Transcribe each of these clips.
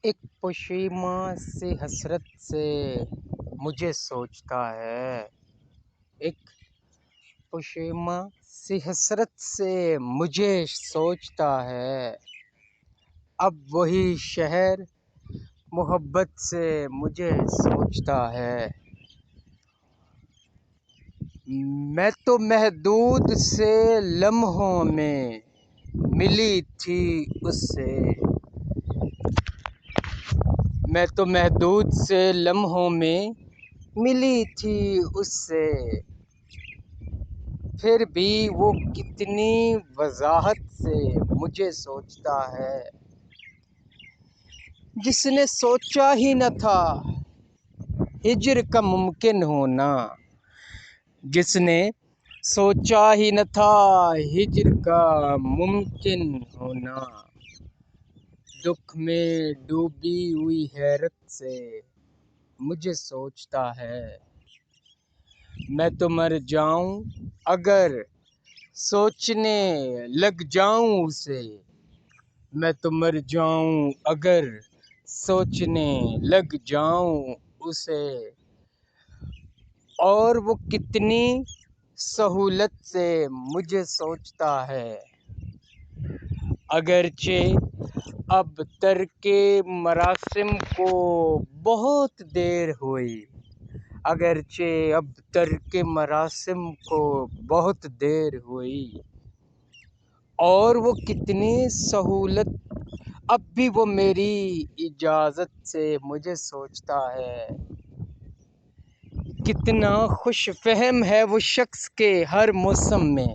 ایک پشیماں سی حسرت سے مجھے سوچتا ہے، ایک پشیماں سی حسرت سے مجھے سوچتا ہے، اب وہی شہر محبت سے مجھے سوچتا ہے۔ میں تو محدود سے لمحوں میں ملی تھی اس سے، میں تو محدود سے لمحوں میں ملی تھی اس سے، پھر بھی وہ کتنی وضاحت سے مجھے سوچتا ہے۔ جس نے سوچا ہی نہ تھا ہجر کا ممکن ہونا، جس نے سوچا ہی نہ تھا ہجر کا ممکن ہونا، دکھ میں ڈوبی ہوئی حیرت سے مجھے سوچتا ہے۔ میں تو مر جاؤں اگر سوچنے لگ جاؤں اسے، میں تو مر جاؤں اگر سوچنے لگ جاؤں اسے، اور وہ کتنی سہولت سے مجھے سوچتا ہے۔ اگرچہ اب ترک مراسم کو بہت دیر ہوئی، اگرچہ اب ترک مراسم کو بہت دیر ہوئی، اور وہ کتنی سہولت اب بھی وہ میری اجازت سے مجھے سوچتا ہے۔ کتنا خوش فہم ہے وہ شخص کہ ہر موسم میں،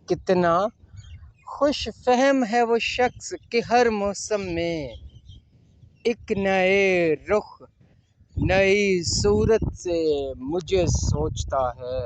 کتنا خوش فہم ہے وہ شخص کہ ہر موسم میں ایک نئے رخ نئی صورت سے مجھے سوچتا ہے۔